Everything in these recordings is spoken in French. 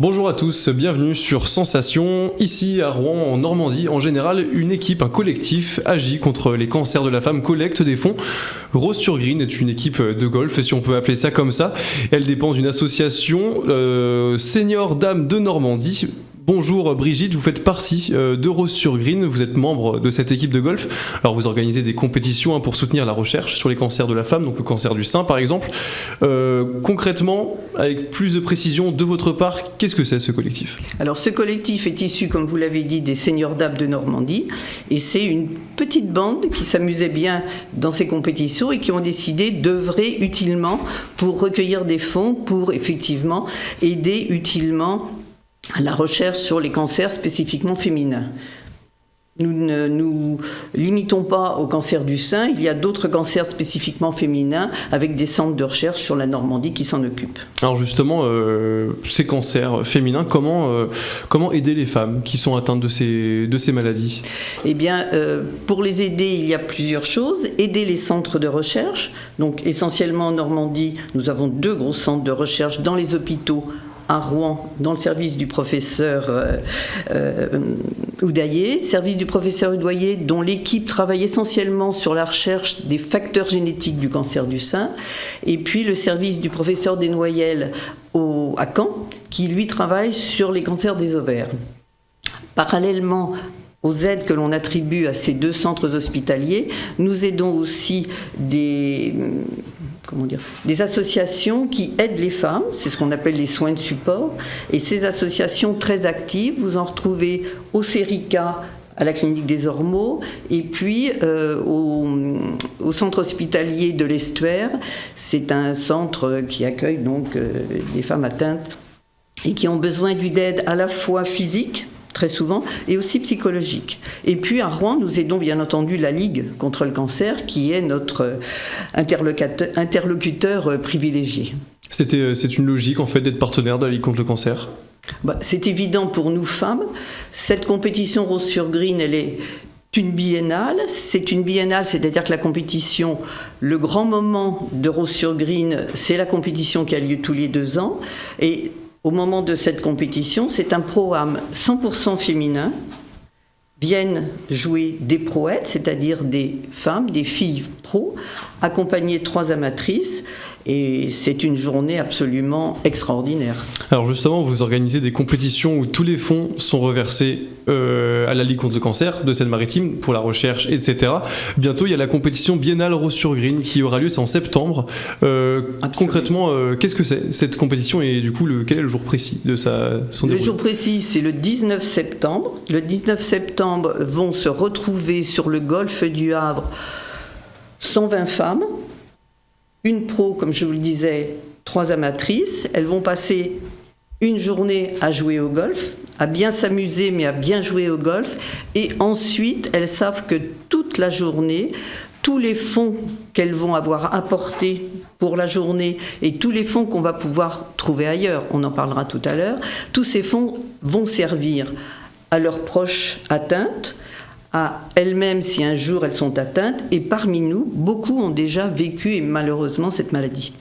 Bonjour à tous, bienvenue sur Sensation. Ici à Rouen, en Normandie, en général, une équipe, un collectif agit contre les cancers de la femme, collecte des fonds. Rose sur Green est une équipe de golf, si on peut appeler ça comme ça. Elle dépend d'une association Senior Dames de Normandie. Bonjour Brigitte, vous faites partie de Rose sur Green, vous êtes membre de cette équipe de golf. Alors vous organisez des compétitions pour soutenir la recherche sur les cancers de la femme, donc le cancer du sein par exemple. Concrètement, avec plus de précision de votre part, qu'est-ce que c'est ce collectif ? Alors ce collectif est issu, comme vous l'avez dit, des Senior Dames de Normandie, et c'est une petite bande qui s'amusait bien dans ces compétitions et qui ont décidé d'œuvrer utilement pour recueillir des fonds, pour effectivement aider utilement la recherche sur les cancers spécifiquement féminins. Nous ne nous limitons pas au cancer du sein, il y a d'autres cancers spécifiquement féminins avec des centres de recherche sur la Normandie qui s'en occupent. Alors justement, ces cancers féminins, comment aider les femmes qui sont atteintes de ces maladies ? Eh bien, pour les aider, il y a plusieurs choses. Aider les centres de recherche, donc essentiellement en Normandie, nous avons 2 gros centres de recherche dans les hôpitaux, à Rouen, dans le service du professeur Oudaillé, service du professeur Oudaillé, dont l'équipe travaille essentiellement sur la recherche des facteurs génétiques du cancer du sein, et puis le service du professeur Desnoyelles à Caen, qui lui travaille sur les cancers des ovaires. Parallèlement aux aides que l'on attribue à ces 2 centres hospitaliers, nous aidons aussi des associations qui aident les femmes, c'est ce qu'on appelle les soins de support, et ces associations très actives, vous en retrouvez au CERICA, à la clinique des Ormeaux, et puis au centre hospitalier de l'Estuaire. C'est un centre qui accueille donc des femmes atteintes et qui ont besoin d'une aide à la fois physique, très souvent, et aussi psychologique. Et puis à Rouen, nous aidons bien entendu la Ligue contre le cancer, qui est notre interlocuteur privilégié. C'est une logique en fait d'être partenaire de la Ligue contre le cancer ? C'est évident pour nous femmes. Cette compétition Rose sur Green, elle est une biennale. C'est une biennale, c'est-à-dire que la compétition, le grand moment de Rose sur Green, c'est la compétition qui a lieu tous les 2 ans. Et au moment de cette compétition, c'est un programme 100% féminin. Viennent jouer des proètes, c'est-à-dire des femmes, des filles pros, accompagnées de 3 amatrices. Et c'est une journée absolument extraordinaire. Alors justement, vous organisez des compétitions où tous les fonds sont reversés à la Ligue contre le cancer de Seine-Maritime pour la recherche, etc. Bientôt, il y a la compétition biennale Rose sur Green qui aura lieu, c'est en septembre. Concrètement, qu'est-ce que c'est cette compétition et du coup, quel est le jour précis de son déroulé ? Le jour précis, c'est le 19 septembre. Le 19 septembre vont se retrouver sur le golfe du Havre 120 femmes. Une pro, comme je vous le disais, 3 amatrices. Elles vont passer une journée à jouer au golf, à bien s'amuser, mais à bien jouer au golf. Et ensuite, elles savent que toute la journée, tous les fonds qu'elles vont avoir apportés pour la journée et tous les fonds qu'on va pouvoir trouver ailleurs, on en parlera tout à l'heure, tous ces fonds vont servir à leurs proches atteintes, à elles-mêmes si un jour elles sont atteintes, et parmi nous, beaucoup ont déjà vécu et malheureusement cette maladie.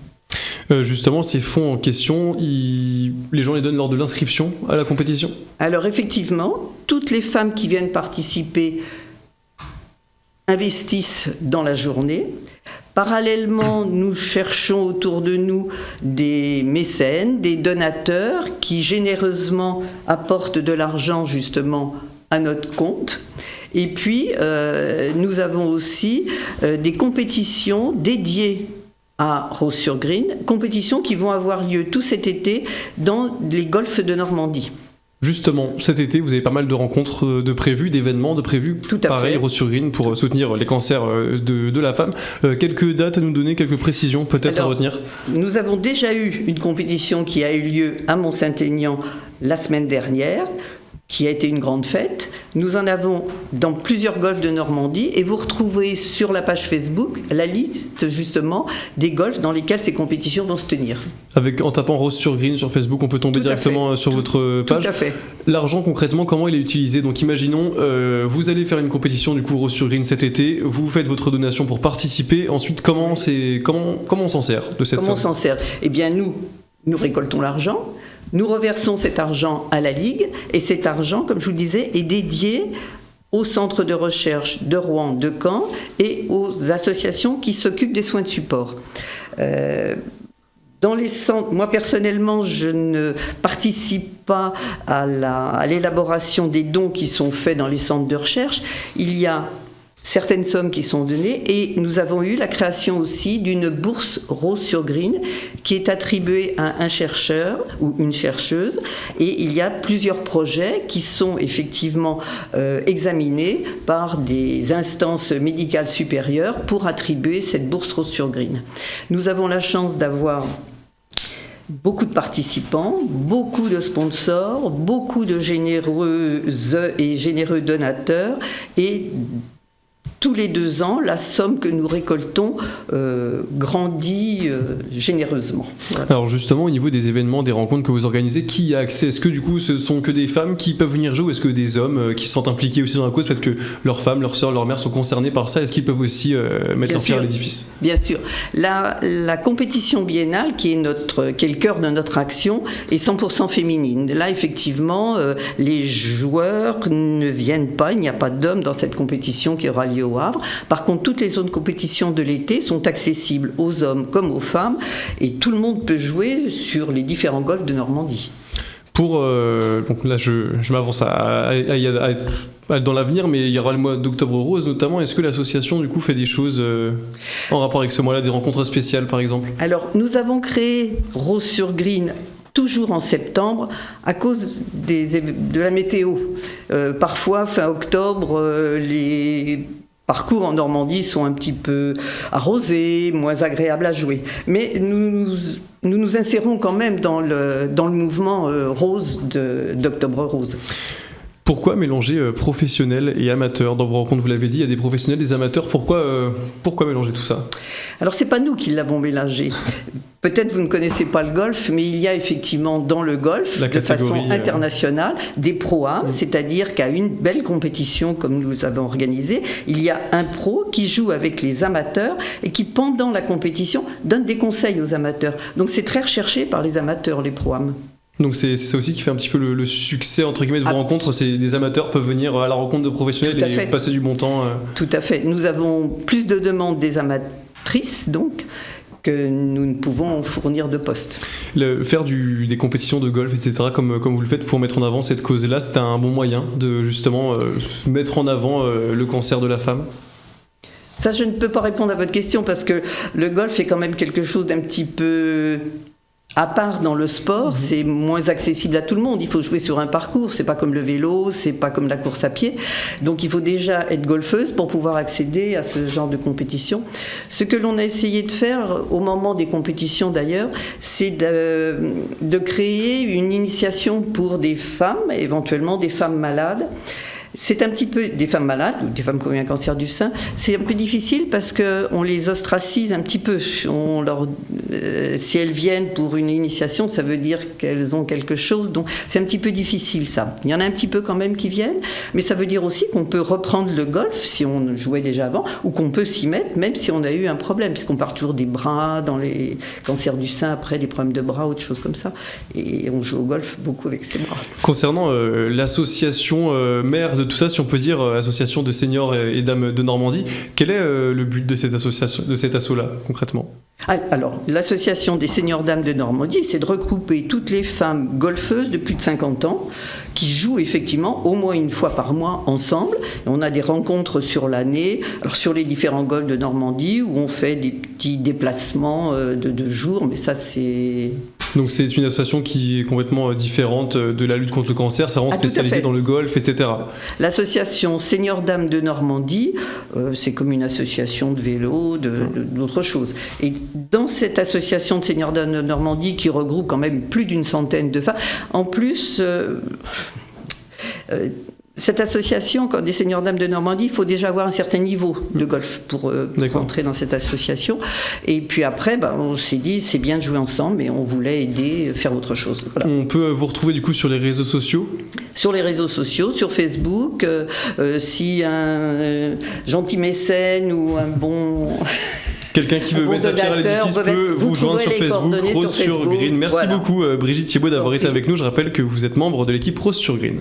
Justement, ces fonds en question, les gens les donnent lors de l'inscription à la compétition ? Alors effectivement, toutes les femmes qui viennent participer investissent dans la journée. Parallèlement, nous cherchons autour de nous des mécènes, des donateurs qui généreusement apportent de l'argent justement à notre compte. Et puis, nous avons aussi des compétitions dédiées à Rose sur Green, compétitions qui vont avoir lieu tout cet été dans les golfs de Normandie. Justement, cet été, vous avez pas mal de rencontres d'événements de prévus. Tout à pareil, fait. Rose sur Green pour soutenir les cancers de la femme. Quelques dates à nous donner, quelques précisions peut-être à retenir ? Nous avons déjà eu une compétition qui a eu lieu à Mont-Saint-Aignan la semaine dernière, qui a été une grande fête. Nous en avons dans plusieurs golfs de Normandie et vous retrouvez sur la page Facebook la liste justement des golfs dans lesquels ces compétitions vont se tenir. En tapant Rose sur Green sur Facebook, on peut tomber directement sur votre page. Tout à fait. L'argent concrètement, comment il est utilisé ? Donc imaginons, vous allez faire une compétition du coup Rose sur Green cet été, vous faites votre donation pour participer, ensuite comment on s'en sert de cette somme ? Comment on s'en sert ? Eh bien nous récoltons l'argent. Nous reversons cet argent à la Ligue et cet argent, comme je vous le disais, est dédié au centre de recherche de Rouen, de Caen et aux associations qui s'occupent des soins de support. Dans les centres, moi personnellement, je ne participe pas à l'élaboration des dons qui sont faits dans les centres de recherche. Il y a certaines sommes qui sont données et nous avons eu la création aussi d'une bourse Rose sur Green qui est attribuée à un chercheur ou une chercheuse et il y a plusieurs projets qui sont effectivement examinés par des instances médicales supérieures pour attribuer cette bourse Rose sur Green. Nous avons la chance d'avoir beaucoup de participants, beaucoup de sponsors, beaucoup de généreuses et généreux donateurs et tous les 2 ans, la somme que nous récoltons grandit généreusement. Voilà. Alors justement, au niveau des événements, des rencontres que vous organisez, qui y a accès? Est-ce que du coup, ce sont que des femmes qui peuvent venir jouer ou est-ce que des hommes qui se sentent impliqués aussi dans la cause, peut-être que leurs femmes, leurs sœurs, leurs mères sont concernés par ça? Est-ce qu'ils peuvent aussi mettre leur pierre à l'édifice? Bien sûr. La compétition biennale, qui est le cœur de notre action, est 100% féminine. Là, effectivement, les joueurs ne viennent pas, il n'y a pas d'hommes dans cette compétition qui aura lieu au Havre. Par contre, toutes les autres compétitions de l'été sont accessibles aux hommes comme aux femmes et tout le monde peut jouer sur les différents golfs de Normandie. Donc là, je m'avance dans l'avenir, mais il y aura le mois d'Octobre Rose notamment. Est-ce que l'association du coup fait des choses en rapport avec ce mois-là, des rencontres spéciales par exemple? Alors, nous avons créé Rose sur Green toujours en septembre à cause de la météo. Parfois, fin octobre, les parcours en Normandie sont un petit peu arrosés, moins agréables à jouer. Mais nous nous insérons quand même dans le mouvement rose d'Octobre Rose. Pourquoi mélanger professionnels et amateurs? Dans vos rencontres, vous l'avez dit, il y a des professionnels, des amateurs. Pourquoi mélanger tout ça? Alors, c'est pas nous qui l'avons mélangé. Peut-être vous ne connaissez pas le golf, mais il y a effectivement dans le golf, de façon internationale, des pro-am, c'est-à-dire qu'à une belle compétition comme nous avons organisé, il y a un pro qui joue avec les amateurs et qui, pendant la compétition, donne des conseils aux amateurs. Donc c'est très recherché par les amateurs, les pro-am. Donc c'est ça aussi qui fait un petit peu le succès entre guillemets de vos rencontres, c'est des amateurs peuvent venir à la rencontre de professionnels et passer du bon temps. Tout à fait. Nous avons plus de demandes des amatrices donc que nous ne pouvons fournir de postes. Faire des compétitions de golf, etc., comme vous le faites pour mettre en avant cette cause-là, c'est un bon moyen de justement mettre en avant le cancer de la femme? Ça, je ne peux pas répondre à votre question parce que le golf est quand même quelque chose d'un petit peu à part dans le sport, c'est moins accessible à tout le monde. Il faut jouer sur un parcours, c'est pas comme le vélo, c'est pas comme la course à pied. Donc il faut déjà être golfeuse pour pouvoir accéder à ce genre de compétition. Ce que l'on a essayé de faire au moment des compétitions d'ailleurs, c'est de créer une initiation pour des femmes, éventuellement des femmes malades. C'est un petit peu des femmes malades ou des femmes qui ont eu un cancer du sein. C'est un peu difficile parce qu'on les ostracise un petit peu. Si elles viennent pour une initiation, ça veut dire qu'elles ont quelque chose. Donc c'est un petit peu difficile ça. Il y en a un petit peu quand même qui viennent, mais ça veut dire aussi qu'on peut reprendre le golf si on jouait déjà avant ou qu'on peut s'y mettre même si on a eu un problème, puisqu'on part toujours des bras dans les cancers du sein, après des problèmes de bras ou des choses comme ça. Et on joue au golf beaucoup avec ses bras. Concernant l'association mère de tout ça, si on peut dire, association de seniors et dames de Normandie, quel est le but de cette association, de cet asso-là, concrètement? Alors, l'association des seniors dames de Normandie, c'est de regrouper toutes les femmes golfeuses de plus de 50 ans qui jouent effectivement au moins une fois par mois ensemble. Et on a des rencontres sur l'année, alors sur les différents golfs de Normandie, où on fait des petits déplacements de jours, mais ça c'est... Donc c'est une association qui est complètement différente de la lutte contre le cancer, c'est vraiment spécialisé dans le golf, etc. L'association Seniors Dames de Normandie, c'est comme une association de vélo, d'autres choses. Et dans cette association de Seniors Dames de Normandie, qui regroupe quand même plus d'une centaine de femmes, en plus... cette association, quand des seniors dames de Normandie, il faut déjà avoir un certain niveau de golf pour rentrer dans cette association. Et puis après, on s'est dit, c'est bien de jouer ensemble, mais on voulait aider, faire autre chose. Voilà. On peut vous retrouver du coup sur les réseaux sociaux? Sur les réseaux sociaux, sur Facebook, si un gentil mécène ou un bon... Quelqu'un qui veut bon mettre sa pierre à donateur, l'édifice peut vous joindre sur trouverez les Facebook, coordonnées Rose sur sur Facebook. Green. Merci Voilà. beaucoup Brigitte Thiebaud d'avoir Je été t'en prie. avec nous. Je rappelle que vous êtes membre de l'équipe Rose sur Green.